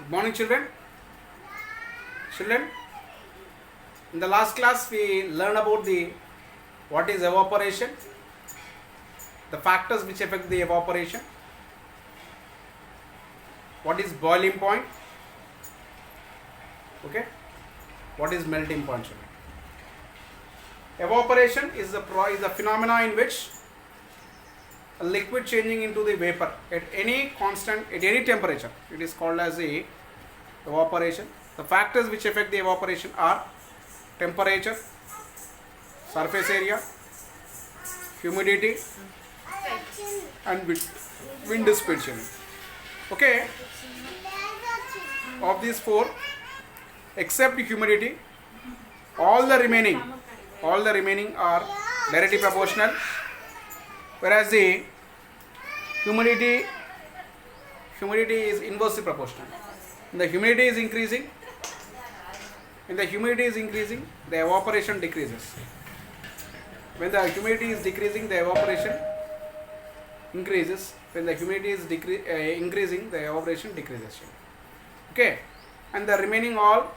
Good morning, children. Children, in the last class we learned about the what is evaporation, the factors which affect the evaporation, what is boiling point, okay, what is melting point. Children. Evaporation is the phenomena in which a liquid changing into the vapor at any constant, at any temperature. It is called as the evaporation. The factors which affect the evaporation are temperature, surface area, humidity, and wind speed. Okay, of these four, except humidity, all the remaining are directly proportional, whereas the humidity is inversely proportional. When the humidity is increasing, the evaporation decreases. When the humidity is decreasing, the evaporation increases. When the humidity is increasing, the evaporation decreases. Okay, and the remaining all,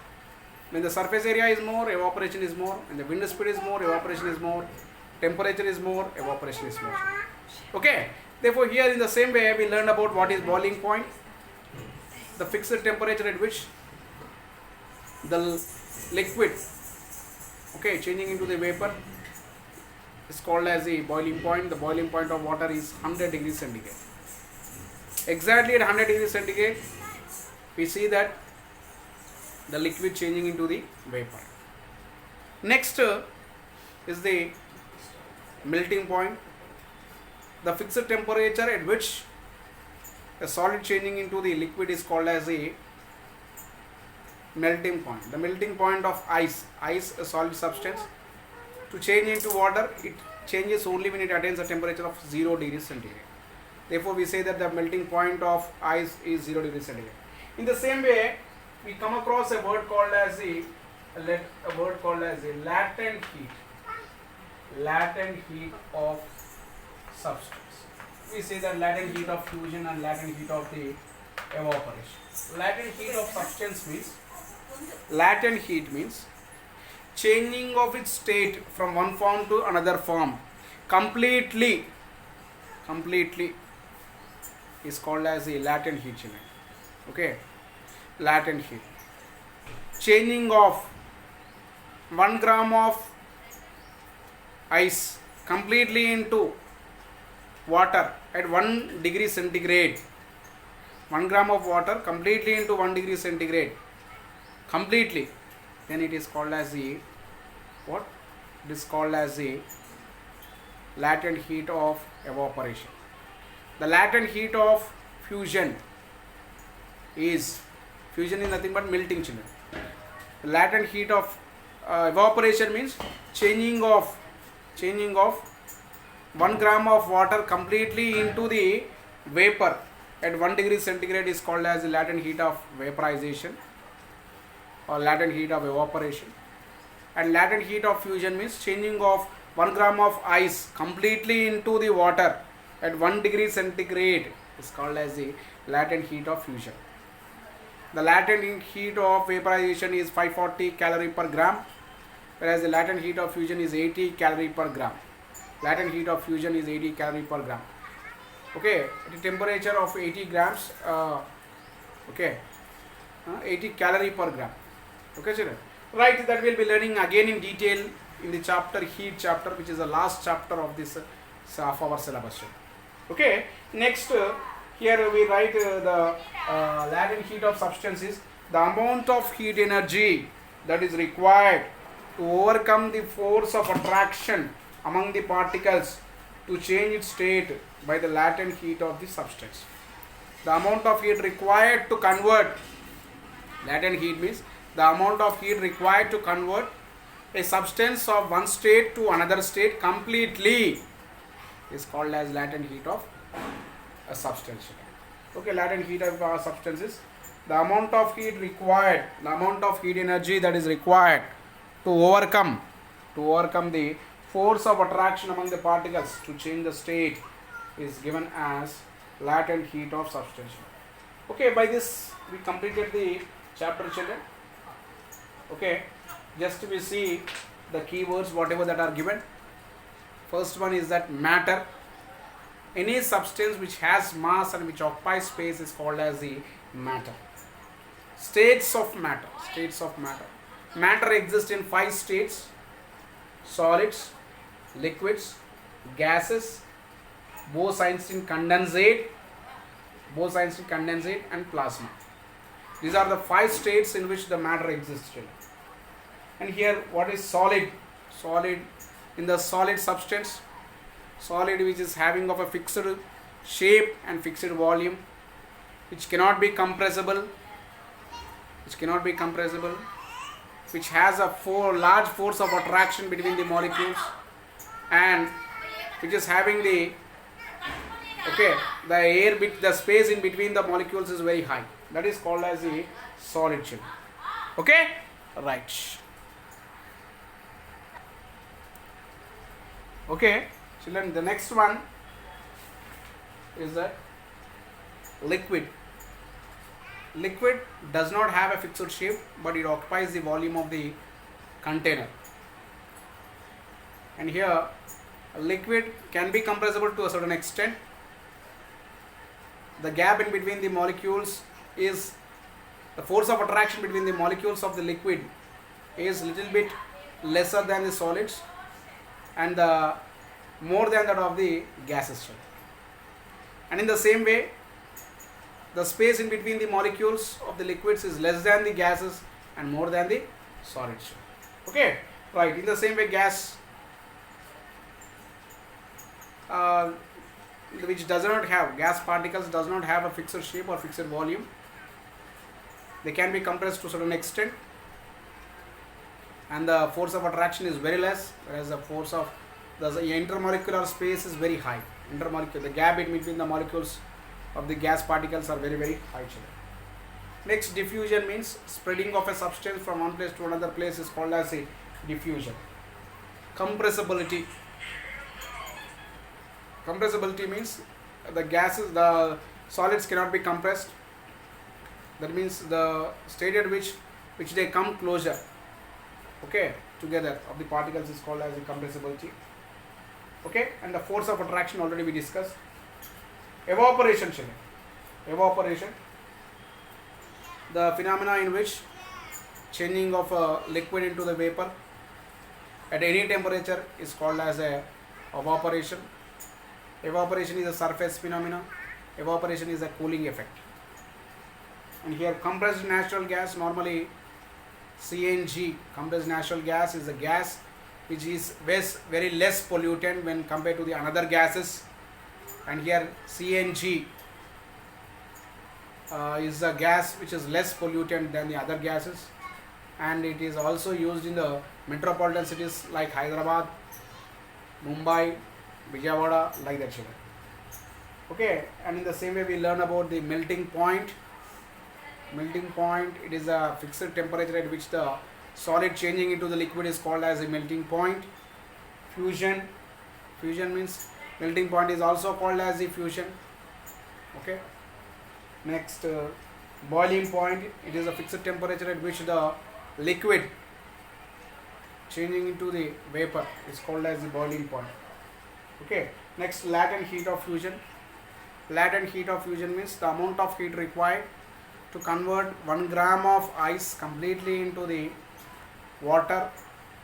when the surface area is more, evaporation is more. When the wind speed is more, evaporation is more. Temperature is more, evaporation is more. Okay, therefore here in the same way we learned about what is boiling point, the fixed temperature at which the liquid, okay, changing into the vapor is called as the boiling point. The boiling point of water is 100 degrees centigrade. Exactly at 100 degrees centigrade we see that the liquid changing into the vapor. Next is the melting point, the fixed temperature at which a solid changing into the liquid is called as a melting point. The melting point of ice, a solid substance, to change into water, it changes only when it attains a temperature of 0 degrees centigrade. Therefore we say that the melting point of ice is 0 degrees centigrade. In the same way, we come across a word called as the latent heat of substance. We say that latent heat of fusion and latent heat of the evaporation. Latent heat of substance means changing of its state from one form to another form completely is called as the latent heat. Okay, latent heat. Changing of 1 gram of ice completely into water at 1 degree centigrade. 1 gram of water completely into 1 degree centigrade. Completely. Then it is called as the what? It is called as the latent heat of evaporation. The latent heat of fusion is nothing but melting. Children. The latent heat of evaporation means changing of 1 gram of water completely into the vapor at 1 degree centigrade is called as the latent heat of vaporization or latent heat of evaporation. And latent heat of fusion means changing of 1 gram of ice completely into the water at 1 degree centigrade is called as the latent heat of fusion. The latent heat of vaporization is 540 calorie per gram, whereas the latent heat of fusion is 80 calorie per gram. Latent heat of fusion is 80 calorie per gram. Okay, at a temperature of 80 grams, 80 calorie per gram. Okay, children. Right, that we'll be learning again in detail in the chapter heat chapter, which is the last chapter of this of our syllabus. Okay, next here we write the latent heat of substance is the amount of heat energy that is required to overcome the force of attraction among the particles to change its state by the latent heat of the substance. The amount of heat required to convert, latent heat means the amount of heat required to convert a substance of one state to another state completely is called as latent heat of a substance. Okay, latent heat of a substance is the amount of heat required, the amount of heat energy that is required to overcome the force of attraction among the particles to change the state is given as latent heat of substance. Okay, by this we completed the chapter, children. Okay, just we see the keywords whatever that are given. First one is that matter. Any substance which has mass and which occupies space is called as the matter. States of matter. States of matter. Matter exists in 5 states: solids, liquids, gases, Bose-Einstein condensate, Bose-Einstein condensate, and plasma. These are the 5 states in which the matter exists. And here, what is solid? Solid, in the solid substance, solid which is having of a fixed shape and fixed volume, which cannot be compressible, which has a large force of attraction between the molecules, and which is having the the space in between the molecules is very high. That is called as the solid, children. Okay, right. Okay, children, the next one is that liquid. Liquid does not have a fixed shape, but it occupies the volume of the container. And here, a liquid can be compressible to a certain extent. The gap in between the molecules is, the force of attraction between the molecules of the liquid is little bit lesser than the solids, and the more than that of the gases. And in the same way, the space in between the molecules of the liquids is less than the gases and more than the solids. Okay, right. In the same way, gas, which does not have, gas particles does not have a fixed shape or fixed volume. They can be compressed to a certain extent, and the force of attraction is very less, whereas the force of the intermolecular space is very high. The gap in between the molecules of the gas particles are very, very high. Next, diffusion means spreading of a substance from one place to another place is called as a diffusion. Compressibility. Compressibility means the solids cannot be compressed. That means the state at which they come closer, together of the particles is called as the compressibility. Okay, and the force of attraction already we discussed. Evaporation, children. Evaporation, the phenomena in which changing of a liquid into the vapor at any temperature is called as a evaporation. Evaporation is a surface phenomena. Evaporation is a cooling effect. And here, compressed natural gas, normally CNG, compressed natural gas, is a gas which is very less pollutant when compared to the another gases. And here CNG is a gas which is less pollutant than the other gases, and it is also used in the metropolitan cities like Hyderabad, Mumbai, Vijayawada, like that. Okay, and in the same way we learn about the melting point. Melting point, it is a fixed temperature at which the solid changing into the liquid is called as a melting point. Fusion, fusion means melting point is also called as the fusion. Okay. Next, boiling point, it is a fixed temperature at which the liquid changing into the vapor is called as the boiling point. Okay. Next, latent heat of fusion. Latent heat of fusion means the amount of heat required to convert 1 gram of ice completely into the water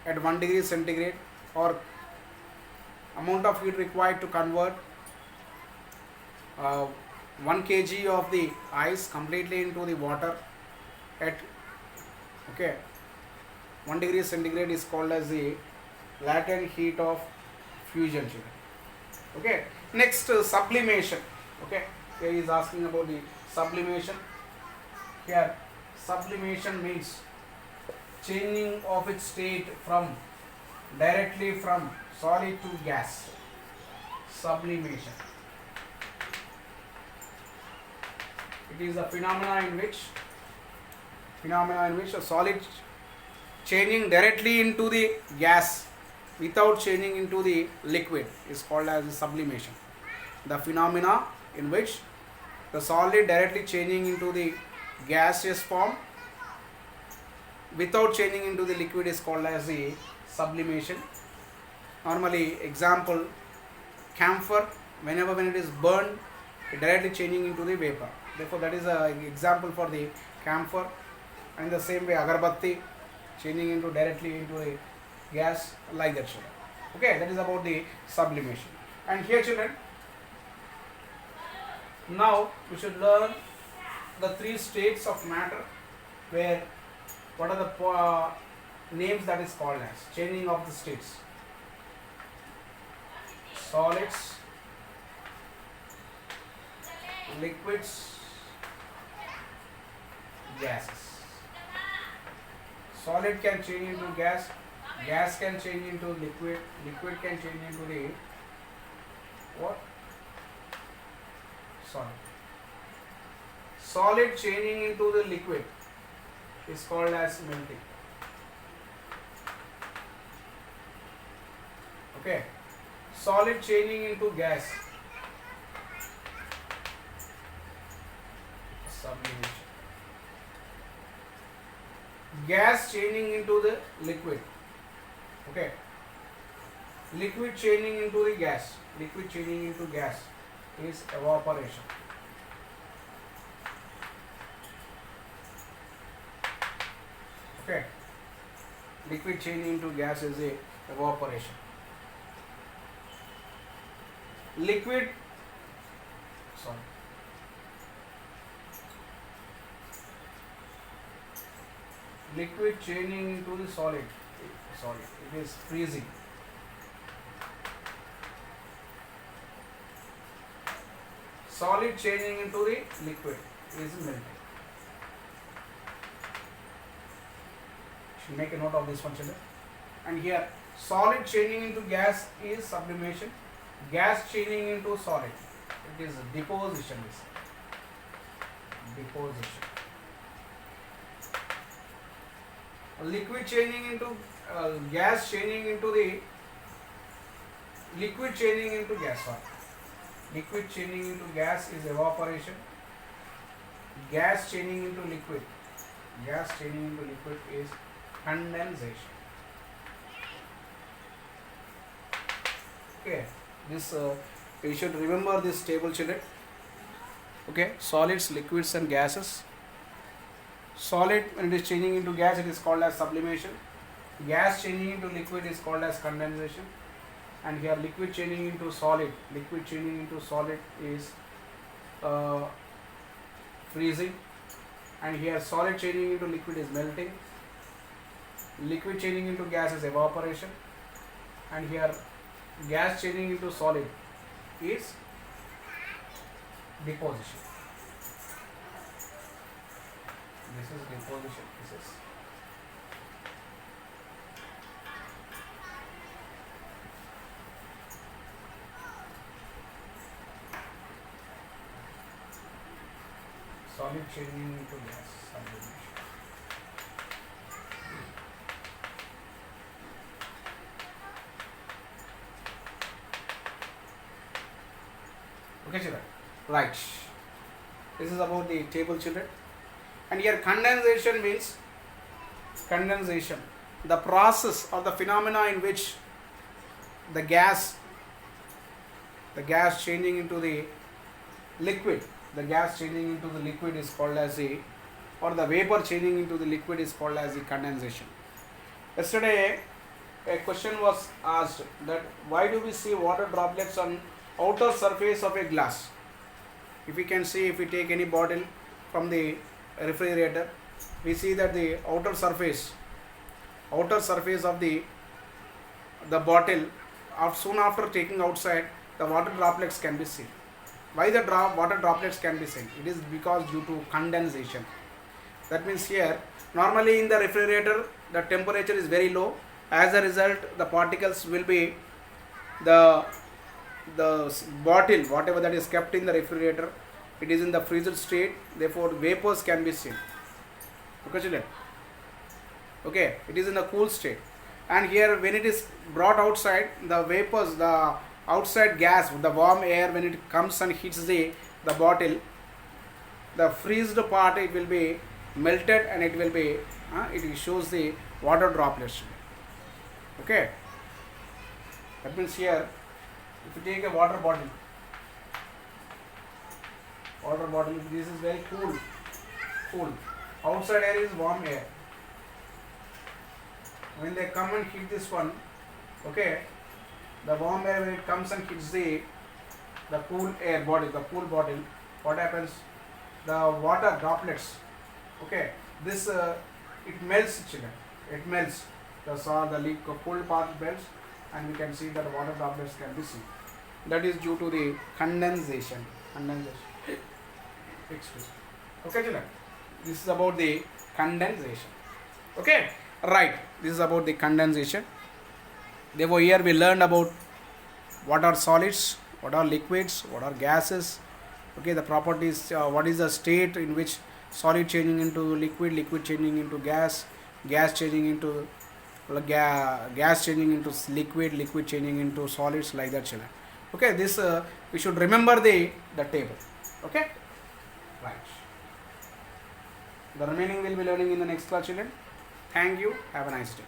at 1 degree centigrade, or amount of heat required to convert 1 kg of the ice completely into the water at 1 degree centigrade is called as the latent heat of fusion. Okay. Next, sublimation. Okay. Here he is asking about the sublimation. Here, sublimation means changing of its state directly from solid to gas. Sublimation. It is a phenomena in which a solid changing directly into the gas without changing into the liquid is called as sublimation. The phenomena in which The solid directly changing into the gaseous form without changing into the liquid is called as the sublimation. Normally, example, camphor, when it is burned, it directly changing into the vapor. Therefore, that is an example for the camphor. And the same way, agarbatti, changing into directly into a gas, like that, children. Okay, that is about the sublimation. And here, children, now we should learn the three states of matter, where what are the names that is called as changing of the states. Solids, liquids, gases. Solid can change into gas, gas can change into liquid, liquid can change into the what? Solid. Solid changing into the liquid is called as melting. Okay. Solid changing into gas, sublimation. Gas changing into the liquid. Okay. Liquid changing into the gas. Liquid changing into gas is evaporation. Okay. Liquid changing into gas is a evaporation. Liquid, sorry. Liquid changing into the solid. Sorry, it is freezing. Solid changing into the liquid is melting. Should make a note of this one, children. And here, solid changing into gas is sublimation. Gas changing into solid, it is deposition. Deposition. Liquid changing into gas changing into the liquid changing into gas. Sorry. Liquid changing into gas is evaporation. Gas changing into liquid. Gas changing into liquid is condensation. Okay. This you should remember this table, children. Okay, solids, liquids and gases. Solid, when it is changing into gas, it is called as sublimation. Gas changing into liquid is called as condensation. And here liquid changing into solid, liquid changing into solid is freezing. And here solid changing into liquid is melting. Liquid changing into gas is evaporation. And here gas changing into solid is deposition. This is deposition. This is solid changing into gas, sublimation. Okay, children. Right. This is about the table, children. And here condensation means condensation, the process or the phenomena in which the gas changing into the liquid, the gas changing into the liquid is called as the, or the vapor changing into the liquid is called as the condensation. Yesterday a question was asked that why do we see water droplets on outer surface of a glass? If we can see, if we take any bottle from the refrigerator, we see that the outer surface of the bottle, soon after taking outside, the water droplets can be seen. Why the water droplets can be seen? It is because due to condensation. That means here, normally in the refrigerator, the temperature is very low. As a result, the particles will be the bottle, whatever that is kept in the refrigerator, it is in the freezer state, therefore vapors can be seen. Okay, children? Okay, it is in the cool state. And here when it is brought outside, the vapors, the outside gas, the warm air, when it comes and hits the bottle, the freezed part it will be melted and it will be it shows the water droplets. Okay, that means here if you take a water bottle, this is very cool, outside air is warm air. When they come and hit this one, okay, the warm air when it comes and hits the cool air body, the cool bottle, what happens? The water droplets, okay, this it melts, children. It melts. The cool part melts, and we can see that water droplets can be seen. That is due to the condensation. Excuse. Okay, children. This is about the condensation. Okay, right. This is about the condensation. Therefore, here we learned about what are solids, what are liquids, what are gases. Okay, the properties, what is the state in which solid changing into liquid, liquid changing into gas, gas changing into liquid, liquid changing into solids, like that, children. Okay, this we should remember the table. Okay, right. The remaining will be learning in the next class, children. Thank you. Have a nice day.